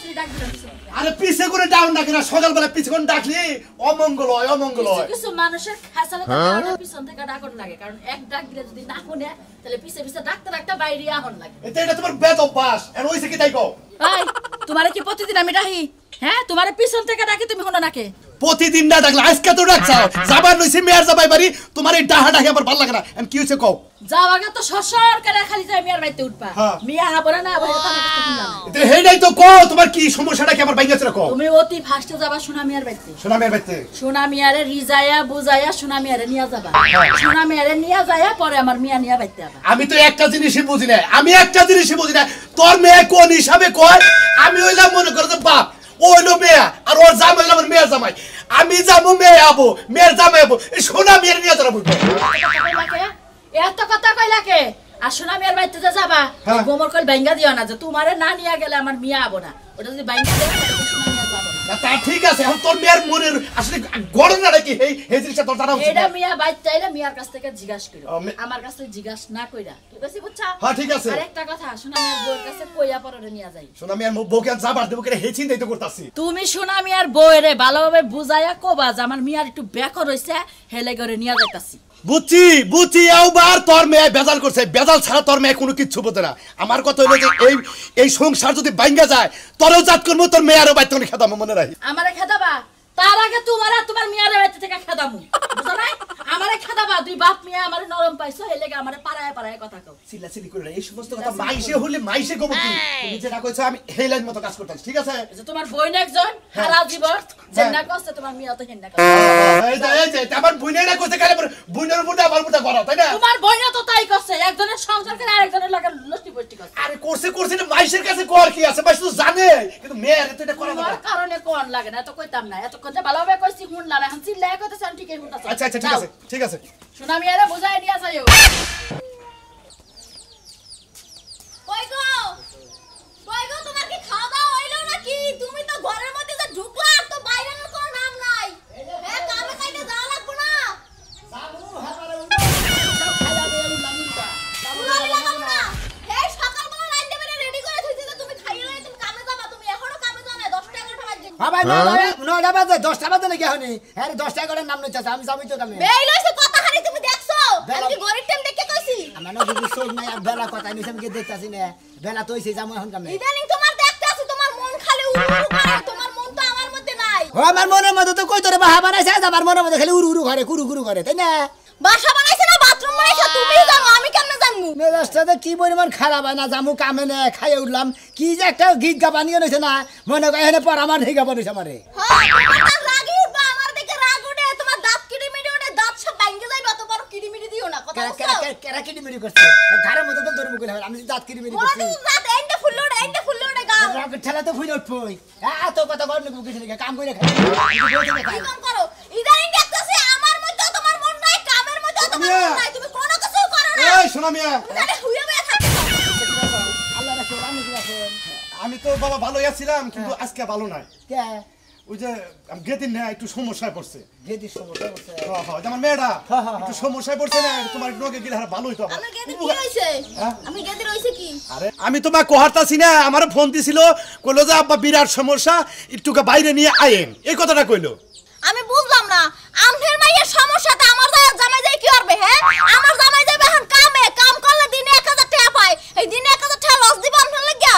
তাড়াতাড়ি ডাক দিলাম আরে পিছে করে ডাউন না কেন সকালবেলা পিছে করে ডাকলি অমঙ্গল হয় অমঙ্গল হয় কিছু মানুষের খাসালে তার পিছন থেকে ডাকন লাগে কারণ এক ডাক দিলে যদি না শুনে তাহলে পিছে পিছে ডাকতে ডাকতে বাইরে আহন লাগে এটা তোমার বেদ অভ্যাস আর ওইসে কি তাই কও ভাই তোমারে কি প্রতিদিন আমি ডাকি হ্যাঁ তোমারে পিছন থেকে ডাকি তুমি শুনো নাকে প্রতিদিন না ডাকলে আজকে তো ডাকছাও যাবার নইছে মেয়ার যাবাই বাড়ি তোমার এই ডাহা ডাকে আমার ভালো লাগে না আমি কি হইছে কও যাও আগে তো সরসর করে খালি যাই মিয়ার বাইতে উঠবা মিয়া হাবরে না বলে কথা শুনলাম এটা হেডাই তো কও তোমার কি সমস্যাটা কি আমার বাইগাছে কও তুমি অতি ফাস্টে যাবা সোনা মিয়ার বাইতে সোনা মিয়ারে রিজায়া বুজায়া সোনা মিয়ারে নিয়া যাবা সোনা মিয়ারে নিয়া যায়া পরে আমার মিয়া নিয়া বাইতে যাবা আমি তো একটা জিনিসই বুঝি না তোর মেয়ে কোন হিসাবে কয় আমি হইলাম মনে করে যে বাপ ও হইলো মেয়ে আর ওর জামাই হইলো আমার মেয়ের জামাই আমি যাবো মেয়ে আবো মেয়ের জামাই আবো এই সোনা মেয়ের নিয়ে যাবো এত কথা কইলা কে আর সোনা মিয়ার বাইতে যা যাবা গোমর কল বাইঙ্গা দিও না যে তোমারে না নিয়া গেলে আমার মিয়া আবো না ওটা যদি বাইঙ্গা দেয় সোনা মিয়া যাবো না তা ঠিক আছে এখন তোর মেয়ের মনের আসলে ঘটনাটা কি এই জিনিসটা তোর জানা উচিত এটা মিয়া বাইতে চাইলে মিয়ার কাছ থেকে জিজ্ঞাসা করো আমার কাছে জিজ্ঞাসা না কইরা ঠিক আছে বুঝছা হ্যাঁ ঠিক আছে আরেকটা কথা সোনা মিয়ার বউর কাছে কইয়া পরে নিয়া যাই সোনা মিয়ার বউকে যাবার দেব করে হেচিন দিতে করতাছি তুমি সোনা মিয়ার বউরে ভালোভাবে বুঝাইয়া কবা যে আমার মিয়ার একটু বেকর হইছে হেলে করে নিয়া যাইতাছি বুঝছি একবার তোর মেয়ে বেজাল করছে বেজাল ছাড়া তোর মেয়ে কোনো কিচ্ছু বোঝে না আমার কথা হলো যে এই সংসার যদি ভাঙ্গা যায় তোরও জাত করবো তোর মেয়েরও বাইতে খেদাম মনে রাখি আমারে খেদাবা তার আগে তোমার মিয়ারে বাইতে থেকে খেদামু বুঝছ নাই আমারে খেদাবা দুই বাপ মিয়া আমারে নরম পাইছো এই লাগা আমারে পাড়ায় পাড়ায় কথা কও চিল্লাচিল্লি করে এই সমস্ত কথা মাইসে হলে মাইসে কব কি তুমি যেটা কইছো আমি এই লাইন মতো কাজ করতাম ঠিক আছে যে তোমার বোন একজন সারা জীবন যেনা কষ্ট তোমার মিয়া তো হেন্না কষ্ট এই যে আমার বোনেরা কইছে কালে বোনের উপর আবার মুটা করো তাই না তোমার বোনও তো তাই করছে একজনের সংসার করে আরেকজনের লাগা লষ্টি পষ্টি করছে আরে করছে না মাইসের কাছে কর কি আছে মাইস তো জানে কিন্তু মেয়ের তো এটা করা না কারণে কোন লাগে না তো কইতাম না এত কথা ভালোভাবে কইছি শুনলা না এখন চিল্লায় কইতেছেন ঠিকই শুনতাছ আচ্ছা ঠিক আছে সোনা মিয়ারে বুঝাই নিয়া যাইও কই গো তোমার কি খাওয়া দাওয়া হইলো নাকি তুমি তো ঘরের মধ্যে যে ঢুকলা আর তো বাইরের কোনো নাম নাই এ কামে কাইতে যাওয়া লাগবে না সামু হাবারে উঠা সব খাইয়া দিয়ে লাগবে না এই সকালবেলা রাইতে বেরে রেডি করে থইছি যে তুমি খাইয়া লই তুমি কামে যাবা তুমি এখনো কামে যাও না 10 টাকা বাজে বাবা 9টা বাজে 10টা বাজে নাকি হনি আরে 10 টাকা করে নাম লইতাছ আমি যাবই তো কামে বেই লইছে কথা হারি তুমি দেখছো আমি কি গরিব টাইম দেখে কইছি আমার না বুঝি সব নাই আর বেলা কথা নিছে আমি কি দেখতাছি না বেলা তো হইছে যামু এখন কামে ইদানিং তোমার দেখতে আছি তোমার মন খালি উড়ু করে তোমার মন তো আমার মধ্যে নাই ও আমার মনের মধ্যে তো কই তোরে বাহা বানাইছে আমার মনের মধ্যে খালি উড়ু করে কুরু করে তাই না বাসা বানাইছে না বাথরুম বানাইছে তুমি জানো আমি কেমনে জানমু মেজাজটা কি পরিমাণ খারাপ হয় না জামু কামে না খাইয়ে উঠলাম কি যে একটা গীত গা বানিয়ে নিছে না মনে করে এখানে পর আমার ঠিক বানিয়েছে আমারে হ্যাঁ রাগি উঠবা আমার দিকে রাগ উঠে তোমার দাঁত কিড়িমিড়ি উঠে দাঁত সব ভাঙে যাইবে অত বড় কিড়িমিড়ি দিও না কথা বলছো কেরা কিড়িমিড়ি করছে ঘরের মধ্যে তো ধরমু কইলা আমি দাঁত কিড়িমিড়ি করছি ওরে দাঁত এন্ডে ফুললো রে গা রাগ ঠেলা তো ফুল উঠবই এত কথা কর না কিছু না কাম করে খাই কি কাম করো ইদানিং দেখতেছি আমার মধ্যে তোমার মন নাই কামের মধ্যে তোমার মন নাই তুমি কোনো কিছু করো না এই সোনা মিয়া আরে হুইয়া বয়া থাকো আল্লাহ রাখো আমি কি রাখো আমি তো বাবা ভালোই আছিলাম কিন্তু আজকে ভালো নাই কে ওই যে গেদিন না একটু সমস্যায় পড়ছে গেদি সমস্যা হচ্ছে আমার মেয়েটা একটু সমস্যায় পড়ছে না তোমার নগে গেলে আর ভালো হইতো আমার গেদি কি হইছে আমি গেদি রইছে কি আরে আমি তো মা কোহারতাছি না আমার ফোন দিছিল কইলো যে আব্বা বিরাট সমস্যা একটুকে বাইরে নিয়ে আইেন এই কথাটা কইলো আমি বুঝলাম না আমনের মাইয়ের সমস্যাটা আমার জামাই যাই কি করবে হ্যাঁ আমার জামাই যাবে এখন কাম করলে দিনে 1000 টাকা পায় এই দিনে 1000 টাকা লস দিব আমনের লাগিয়া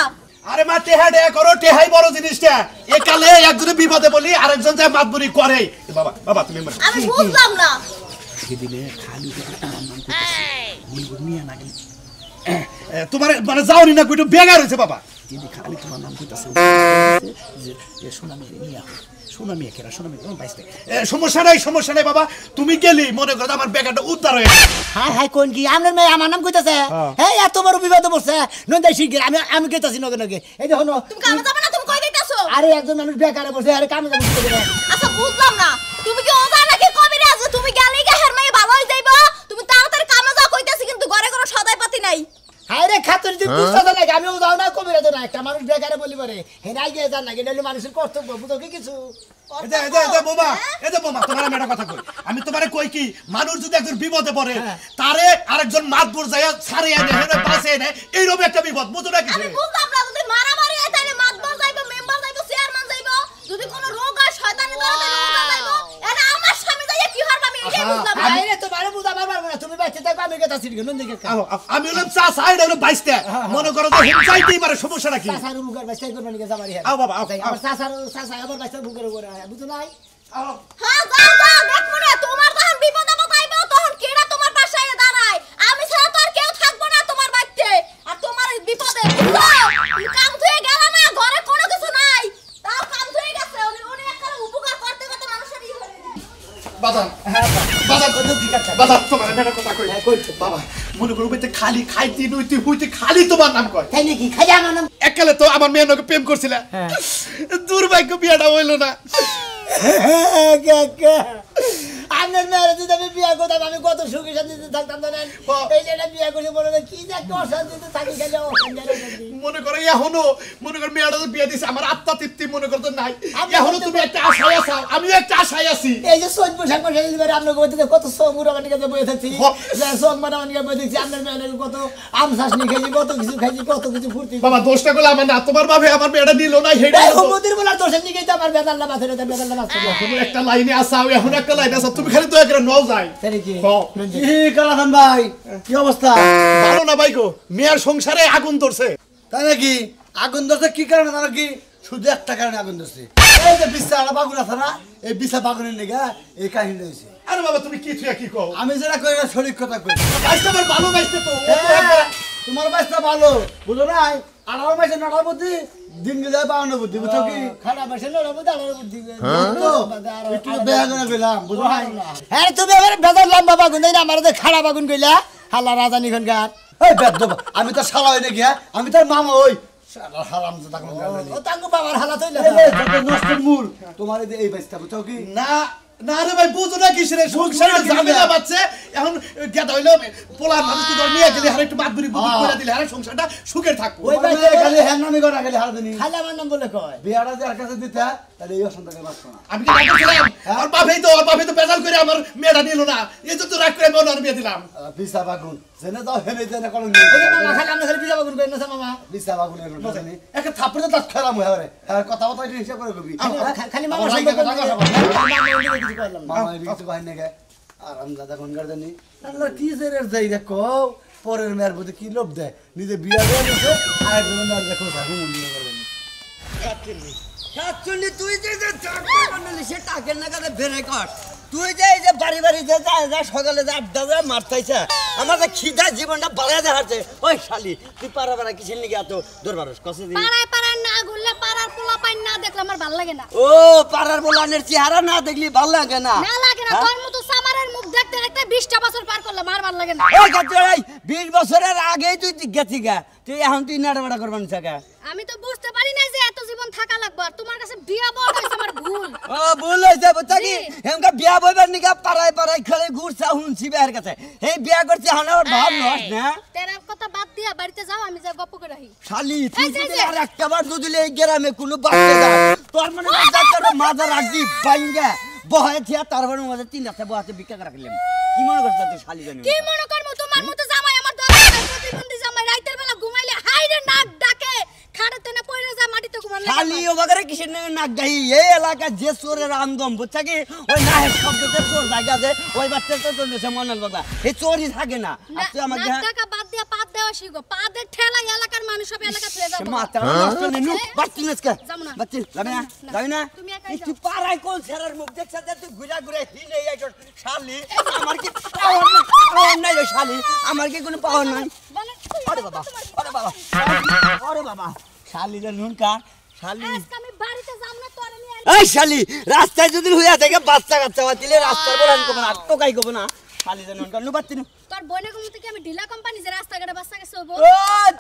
আরে মা টেহাডে করো টেহাই বড় জিনিসটা একালে একজনে বিপদে বলি আরেকজন যে মাতবুরি করে বাবা তুমি আমি বুঝলাম না সেদিনে খালি আমার নাম কইতাছে বলবো নিয়া না গেল তোমার মানে যাওনি না কইটো বেগার হইছে বাবা তিনি খালি তোমার নাম কইতাছে যে সোনা মেয়ে নিয়া সোনা মেয়ে কেরা সোনা মেয়ে তোমার বাইসতে সমস্যা নাই বাবা তুমি গেলি মনে করো আমার বেগারটা উদ্ধার হয়ে গেল হাই কোন কি আপনার মেয়ে আমার নাম কইতাছে এই এত বড় বিপদ পড়ছে নন্দাই শিগগির আমি কইতাছি নগে এই দেখো তুমি কামে যাবে না তুমি কই দিতাছো আরে একজন মানুষ বেকারে বসে আরে কামে যাবে কি করে আচ্ছা বুঝলাম না তুমি কি ওজা নাকি কবিরাজ তুমি গেলেই গাহের মেয়ে ভালো হই যাইবা তুমি তাড়াতাড়ি কামে যাও কইতাছি কিন্তু ঘরে কোনো সদাই পাতি নাই আরে খাতুন তুই বুঝছস না আমিও যাও না কবিরাজ না একটা মানুষ বেকারে বলি পারে হে নাই গিয়ে জান না গেলে মানুষের কর্তব্য বুঝো কি কিছু বাবা তোমার আমি একটা কথা কই আমি তোমারে কই কি মানুষ যদি একজন বিপদে পড়ে তারে আরেকজন মাতবর যায়া ছাড়ে এনে হেরে বাঁচে এনে এইরকম একটা বিপদ বুঝো না কি আমি বুঝলাম না যদি মারামারি হয় তাহলে মাতবর যাইবে মেম্বার আমি কথা সিটি নুন দিকে আমি হলাম চা সাইড হলো 22টা মনে করো যে চাইতেই পারে সমস্যাটা কি চাচার মুখের বাইস্তাই করবেন কি যাবারি আও বাবা আও আমার চাচা আবার বাইস্তার মুখের উপরে বুঝো নাই হ্যাঁ যাও যাও দেখো না তোমার যখন বিপদ আপদ আইবে তখন কেডা তোমার পাশে এসে দাঁড়ায় আমি ছাড়া তো আর কেউ থাকবো না তোমার বাড়িতে আর তোমার বিপদে বুঝছো তুমি কাম ধুয়ে গেল না ঘরে কোনো কিছু নাই তাও কাম ধুয়ে গেছে উনি একটা উপকার করতে করতে মানুষের ই হয়ে বাজান বাজান বাজান তোমার একটা কথা কই বাবা মনে করো বেতে খালি খাইতে নইতে হইতে খালি তোমার নাম কয় তাই নাকি খাইয়া আমার নাম এককালে তো আমার মেয়ের নাকি প্রেম করছিল দুর্ভাগ্য বিয়াটা হইলো না আপনার মেয়ের যদি আমি বিয়ে করতাম আমি কত সুখী শান্তিতে থাকতাম জানেন এই যে বিয়ে করে বলে কি যে একটা অশান্তিতে থাকি খেলে মনে করো এখনো মনে করো মেয়েটা বিয়ে দিছে আমার আত্মা তৃপ্তি মনে করতে নাই এখনো তুমি একটা আশায় আছো আমিও একটা আশায় আছি এই যে সৈদ পোশাক পয়সা দিলে আপনার বইতে কত সব মুরাবানি কাছে বয়ে থাকছি সব মারামানি বয়ে দেখছি আপনার মেয়ের কত আম শাসনি খাইছি কত কিছু ফুর্তি বাবা দোষটা গুলো আমার না তোমার ভাবে আমার মেয়েটা নিল না হেডা মোদির বলা দোষের নিকেই তো আমার বেদাল্লা মাথায় বেদাল্লা মাছ এখনো একটা লাইনে আসাও এখন একটা লাইনে আসাও তুমি খালি দয়া করে নাও যাই কি কালাখান ভাই কি অবস্থা ভালো না ভাই গো মেয়ের সংসারে আগুন ধরছে তাই নাকি আগুন ধরছে কি কারণে জানো কি শুধু একটা কারণে আগুন ধরছে এই যে বিছা বাগুন আছে না এই বিছা বাগুনের লেগে এই কাহিনী হয়েছে আরে বাবা তুমি কি থুয়া কি কও আমি যেটা কই না সঠিক কথা কই বাইসটা আমার ভালো বাইসতে তো তোমার বাইসটা ভালো বুঝো নাই 18 মাসে 9 বুদ্ধি দিন গেলে 52 বুদ্ধি বুঝছো কি খারাপ আছে না বুদ্ধি আলাদা বুদ্ধি একটু বেয়া করে কইলাম বুঝো নাই হ্যাঁ তুমি এবারে বেদার লম্বা বাগুন দেই না আমার তো খারাপ বাগুন কইলা হাল্লা রাজানি খান গান এই বেদ আমি তো শালা হই নাকি আমি তোর মামা ওই শালা হারাম জাদা কোন গান ও তাঙ্গু বাবার হালাত হইলা নষ্টের মূল তোমার এই বাইসটা বুঝছো কি না না রে ভাই বুঝো না কিসের সংসারে ঝামেলা বাচ্চা এখন গেদা হইলো পোলার মানুষ তো নিয়ে গেলে আর একটু বাদবুরি বুদ্ধি করে দিলে আর সংসারটা সুখের থাকবো ওই ওই বাইসটা খালি হ্যাঁ নামি করা খালি হার দিনি খালা আমার নাম বলে কয় বিয়াটা যে আর কাছে দিতে তাহলে এই অসন্তানকে বাঁচতো না আমি কি বলছিলাম আর বাপেই তো পেশাল করে আমার মেয়েটা নিল না এই তো রাগ করে মন আর বিয়ে দিলাম বিছা বাগুন জেনে দাও হেনে জেনে কলম এই যে মামা খালি আমরা খালি বিজা বাগুন কই না মামা বিছা বাগুন এর কথা জানি একটা থাপড়ে তো খেলাম হরে আর কথা কথা হিসাব করে কবি খালি মামা সম্পর্কে কিছু কইলাম না মামা কিছু কই না গে আর আমি দাদা কোন গার জানি আল্লাহ কি জেরের যাই দেখো পরের মেয়ের প্রতি কি লোভ দেয় নিজে বিয়া দিয়ে দিছে আর একজন মেয়ের দেখো সাথে মন্দির করবেন সাতচল্লিশ তুই যে চাকরি বানালি সে টাকের নাগাদে বেড়ে কর তুই যে এই যে বাড়ি বাড়ি যে যা সকালে যা আড্ডা যা মারতাইছে আমার যে খিদা জীবনটা বাড়ায় দেখাচ্ছে ওই শালি তুই পাড়া পাড়া কিসের নিকে এত দরবারস কসে দিই পাড়ায় পাড়ায় না ঘুরলে পাড়ার পোলা পাইন না দেখলে আমার ভালো লাগে না ও পাড়ার বলানের চেহারা না দেখলি ভালো লাগে না না লাগে না তোর মতো সামারের মুখ দেখতে দেখতে 20টা বছর পার করলাম আর ভালো লাগে না ওই কাজরাই 20 বছরের আগেই তুই গেছি গা তুই এখন তুই নাড়াবাড়া করবান চাকা আমি তো বুঝতে পারি না যে এত জীবন থাকা লাগবে আর তোমার কাছে বিয়া বড় হইছে আমার ভুল ও ভুল হইছে বুঝছা কি হেমকা বিয়া বইবার নিকা পাড়ায় পাড়ায় খেলে ঘুরছা হুনছি বিয়ার কাছে এই বিয়া করছি এখন আর ভাব নস না তেরা কথা বাদ দিয়া বাড়িতে যাও আমি যা গপ্প করে রাখি শালি তুই যদি আর একটা বার যদি এই গ্রামে কোনো বাচ্চা যায় তোর মনে কর যাচ্ছে মাথা রাখবি বাইঙ্গা বহায় থিয়া তারপরে মধ্যে 3 রাতে বহাতে ভিক্ষা রাখলাম কি মনে করছ তুই শালি জানি কি মনে করমু তোমার মতো জামাই আমার দরকার প্রতিবন্ধী জামাই রাতের বেলা ঘুমাইলে হাইরে নাক ডাকে খাড়াতে না পড়ে যায় মাটিতে ঘুমালে শালি ও বাগারে কিসের নাক গাই এই এলাকা যে চোরের আমদম বুঝছা কি ওই নাহের শব্দতে চোর জায়গা যে ওই বাচ্চাটা তো নেছে মনাল বাবা এই চোরই থাকে না আর তুই আমাকে নাক ডাকা বাদ দিয়া পাত দেওয়া শিখো পাদের ঠেলা এলাকার মানুষ সব এলাকা ফেলে যাবো মাথা নষ্ট নেনু বাচ্চি নেসকা যাবো না। বাচ্চি যাবি না তুমি একাই যাও। তুই পাড়ায় কোন ছেড়ার মুখ দেখছ যে তুই ঘুরা ঘুরা হিনে এই শালি আমার কি পাওয়ার নাই রে শালি আমার কি কোনো পাওয়ার নাই বলেন আরে বাবা আরে বাবা শালি রে নুনকা শালি আজকে আমি বাড়িতে যাব না তোরে নিয়ে এই শালি রাস্তায় যদি হইয়া থেকে বাচ্চা কাচ্চা দিলে রাস্তার বলান কব না টোকাই কব না শালি রে নুনকা নু বাচ্চি তোর বইনে কমতে কি আমি ঢিলা কোম্পানি যে রাস্তাঘাটে বাচ্চা গেছে হবো ও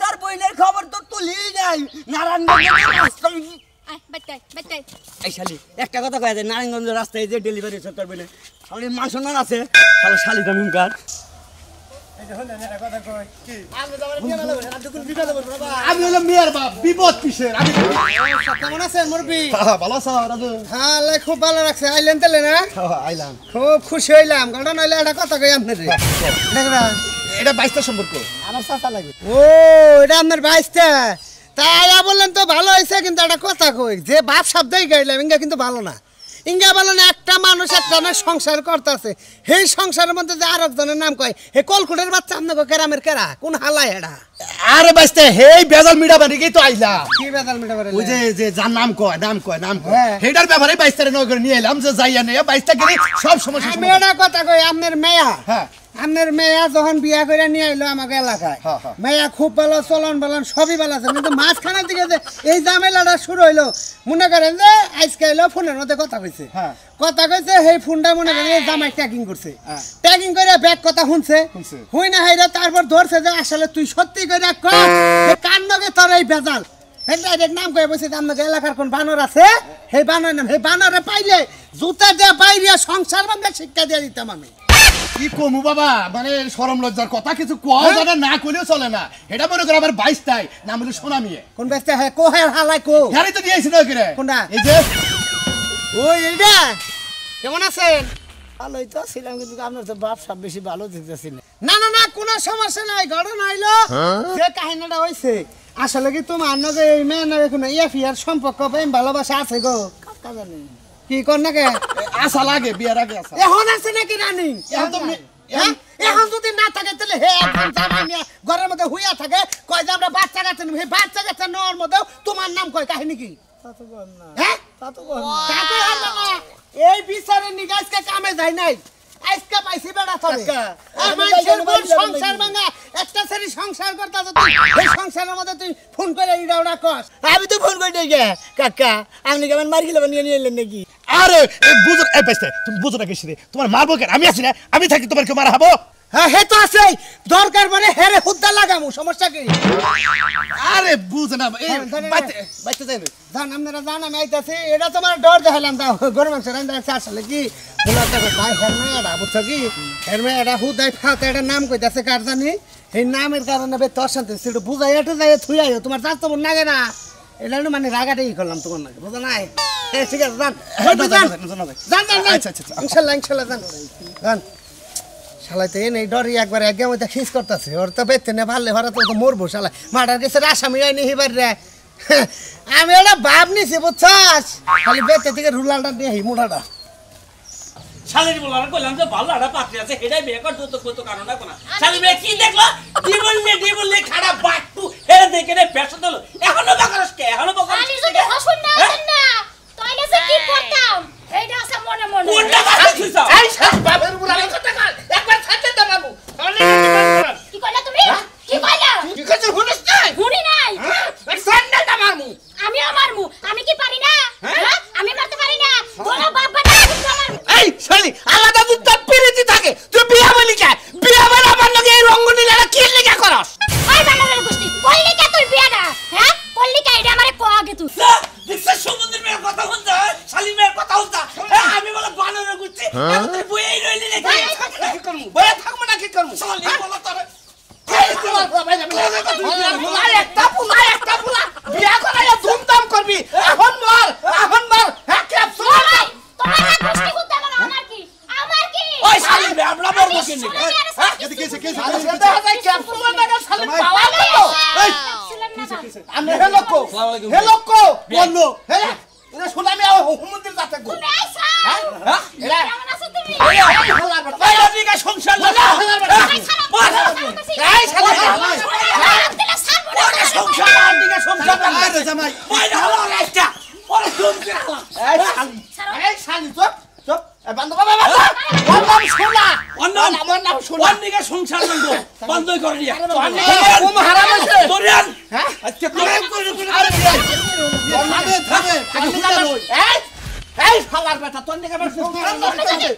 তোর বইনের খবর তো তুলি নাই নারায়ণগঞ্জের রাস্তা আয় বাইটাই এই শালি একটা কথা কয়া যায় নারায়ণগঞ্জ রাস্তায় যে ডেলিভারি হচ্ছে তোর বলে শালি মাংসনার আছে শালি শালিটা নুনকার আমি হলাম মেয়ের বাপ বিপদ কিসের আমি কেমন আছেন মুরবি ভালো আছো রাজু হ্যাঁ খুব ভালো লাগছে আইলেন তেলে না আইলাম খুব খুশি হইলাম কারণ নইলে একটা কথা কই আপনারে এটা 22টা সম্পর্ক আমার চাচা লাগে ও এটা আপনার 22টা তাই বললেন তো ভালো হয়েছে কিন্তু একটা কথা কই যে বাপ শব্দই গাইলাম ইঙ্গা কিন্তু ভালো না ইঙ্গা বলো না একটা মানুষ একটা না সংসার করতেছে সেই সংসারের মধ্যে যে আর একজনের নাম কয় হে কলকুটের বাচ্চা আপনাকে কেরামের কেরা কোন হালাই এডা আরে বাইস্তে হেই বেজাল মিডা বানিকেই তো আইলা কি বেদাল মিটা করে ওই যে যার নাম কয় হ্যাঁ। হেটার ব্যাপারে বাইস্তারে নগর নিয়ে এলাম যে যাইয়া নিয়ে বাইস্তা গেলে সব সমস্যা আমি এটা কথা কই আপনার মেয়া হ্যাঁ। আপনার মেয়া যখন বিয়া করে নিয়ে আইলো আমাকে এলাকায় হ্যাঁ, হ্যাঁ। মেয়া খুব ভালো চলন বলন সবই ভালো আছে কিন্তু মাঝখানের দিকে যে এই ঝামেলাটা শুরু হইলো মনে করেন যে আজকে এলো ফোনের মধ্যে কথা কইছে হ্যাঁ। কথা কইছে সেই ফোনটা মনে করেন এই জামাই ট্যাগিং করছে হ্যাঁ। ট্যাগিং করে ব্যাগ কথা শুনছে শুনছে। হুই না হাইরা তারপর ধরছে যে আসলে তুই সত্যি করে কর যে কার নগে তোর এই বেজাল ডাইরেক্ট নাম কয়ে বলছে আপনাকে এলাকার কোন বানর আছে সেই বানর নাম সেই বানরে পাইলে জুতা দিয়ে বাইরে সংসার বান্ধব শিক্ষা দিয়ে দিতাম আমি কি কমু বাবা মানে শরম লজ্জার কথা কিছু কোয়াও জানা না কইলেও চলে না এটা মনে করে আবার বাইস্তাই নাম হলো সোনা মিয়ে কোন ব্যস্ত হ্যাঁ কো হ্যাঁ হালাই কো হ্যারি তো দিয়েছিল ওকে কোনটা? এই যে ওই এইটা কেমন আছেন ভালোই তো ছিলাম কিন্তু আপনার তো ব্যবসা বেশি ভালো দিতেছি না না না না কোনো সমস্যা নাই ঘটনা হইলো যে কাহিনীটা হইছে আসলে কি তোমার নগে এই মেয়ে নগে কোনো ইয়াফিয়ার সম্পর্ক প্রেম ভালোবাসা আছে গো কাকা জানে কি কর নাকি আশা লাগে বিয়ার আগে আশা এখন আছে নাকি রানিং এখন তো হ্যাঁ? এখন যদি না থাকে তাহলে হে একদম জামাই নিয়ে ঘরের মধ্যে হুইয়া থাকে কয় যে আমরা বাচ্চা কাচ্চা নেব সেই বাচ্চা কাচ্চা নেওয়ার মধ্যেও তোমার নাম কয় কাহিনী কি তা তো বল না হ্যাঁ তা তো বল না তাতে হবে না। এই বিচারে নিগে আজকে কামে যায় নাই আজকে পাইছি বেড়া তবে কাকা, আমার আমি ছেলে যাইতে সংসার ভাঙা একটা সেরি সংসার করতে তুই এই সংসারের মধ্যে তুই ফোন করে ইডা ওটা কস আমি তো ফোন করে গে কাকা আপনি কেমন মার গেলে নিয়ে নিয়ে এলেন নাকি আরে বুঝো এই বাইস্তে তুমি বুঝো না কিসে তোমার মারবো কেন আমি আছি না আমি থাকি তোমার কেউ মারা হবো হ্যাঁ হে তো আছে দরকার মানে হেরে হুদ্দা লাগামু সমস্যা কি আরে বুঝ না এই ধরে- বাইতে যাই না জান আপনারা জান আমি আইতাছি এটা তোমার ডর দেখালাম তা গরম মাংস রান্না আছে আসলে কি বলাটা ভাই হেরমেয়াটা বুঝছো কি হেরমেয়াটা হুদাই ফাতে এটা নাম কইতাছে কার জানি এই নামের কারণে বে তোর শান্তি সেটা বুঝাই এটা যাই থুই আইও তোমার চাষ তো মন লাগে না এটা মানে রাগাটাই করলাম তোমার নাকি বুঝো নাই ঠিক আছে জান জান জান আচ্ছা, আচ্ছা, আচ্ছা। ইনশাল্লাহ ইনশাল্লাহ জান জান শালাই তো এই ডরি একবার এক মধ্যে খিস করতেছে ওর তো বেতে না ভালো ভাড়া তো মরবো শালা মার্ডার কেসের আসামি হয়নি এবার রে আমি ওটা ভাব নিছি বুঝছাস খালি বেতে থেকে রুলালটা নিয়ে হি মুঠাটা শালির বলার কইলাম যে ভালো একটা পাত্রী আছে এটাই বিয়ে কর তো কত কারণ না কোনা শালি মেয়ে কি দেখলো ডিবল খারাপ বাট্টু এর দেখে রে পেছন দিল এখনো বাকরস কে এখনো বাকরস আমি যদি হসুন না হতেন না তাইলে যে কি করতাম এইটা আছে মনে মনে কোনটা বাকরস হইছো এই সব বাপের বুড়ার কথা কর একবার ছাড়তে দাও বাবু তাহলে কি কইলা তুমি কি কইলা কি কাছে শুনিস না ঘুরি নাই স্যান্ডেলটা মারমু আমি মারমু আমি কি পারি না হ্যাঁ আমি মারতে পারি না তোরা বাপ বাটা আমার এই শালি আলাদা দুধ তোর পিরিতি থাকে তুই বিয়া বলি কে বিয়া বলে আমার লগে এই রঙ্গনি লাগা কি লেখা করস ওই বানানোর গোষ্ঠী করলি কে তুই বিয়াটা হ্যাঁ করলি কে এটা আমারে কো আগে তুই দেখছ সমুদ্রের মেয়ের কথা শুনতা শালি মেয়ের কথা শুনতা আমি বলে বানরে গুচ্ছি এখন তুই বইই রইলি নাকি কি করমু বয়া থাকবো না কি করমু শালি বলা তোর একটা পুলা বিয়া করাইয়া ধুমধাম করবি এখন মার হ্যাঁ ক্যাপসুল তোমার না গোষ্ঠী করতে পারো আমার কি ওই শালি মেয়ে আমরা মরবো কেন এদিকে এসে কে ক্যাপসুল লাগা শালি পাওয়া গেল এই আমি হে লোক বললো হ্যাঁ এরা শুনামি হুমুন্দির যাতে গো এরা এই দিকে সংসার লাগা এই শালা সংসার আর দিকে সংসার আরে জামাই ওই হলো রাস্তা ওরে জুম করে এই শালি চুপ এ বন্ধ বাবা বন্ধ শোনা আমার নাম শোনা অন্যকে সংসার বন্ধ করে দিয়া ঘুম হারাম আছে দরিয়ান হ্যাঁ আজকে তোরে আরে থামে এই ফালার বেটা তোর দিকে আমার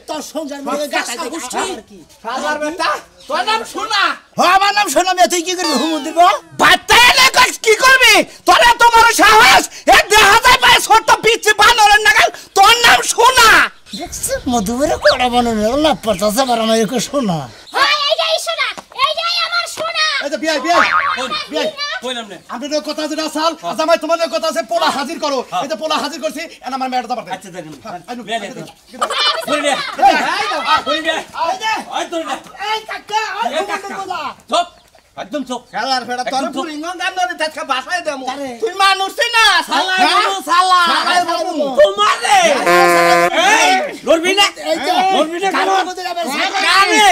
তোর সংসার মধ্যে গাছাই কি ফালার বেটা তোর নাম শোনা আমার নাম শোনা মেয়ে তুই কি করবি হুমুর দিব বাচ্চা এলে কি করবি তোর এত বড় সাহস এ দেখা যায় পায় ছোট পিচ্ছি বানরের নাগাল তোর নাম শোনা দেখছিস মধুবের কোড়া বানানো না পড়তাছে আবার আমার একে শোনা হ্যাঁ এইটাই শোনা এইটাই আমার শোনা এই যে বিয়াই কইলাম না আপনাদের কথা আছে রাসাল জামাই তোমাদের কথা আছে পোলা হাজির করো এই যে পোলা হাজির করছি এনা আমার মেয়েটা দাও আচ্ছা দেখুন আইনু বিয়া দে বলি দে বলি দে ওই তোর না এই কাকা ওই হুমুর বলা চুপ একদম চোখ খেলার ফেড়া তোর একদম চুপ। পুরিং গান ধরে তাকে বাসায় দেমু আরে। তুই মানুষ না শালা শালা তোমারে এই লড়বি না লড়বি না কেন কানে কানে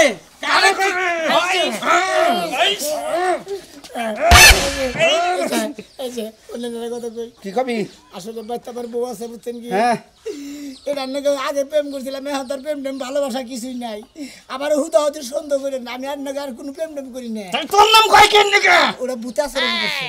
এই যে অন্যের কথা কই কি কবি আসলে বাচ্চা আমার বউ আছে বুঝছেন কি হ্যাঁ এটা নাকি আগে প্রেম করছিলাম এখন তার প্রেম টেম ভালোবাসা কিছুই নাই আবার হুদাহুদি সন্দেহ করেন আমি আর নাকি আর কোনো প্রেম টেম করি না তোর নাম কয় কেন নাকি ওরা বুতা আচরণ করছে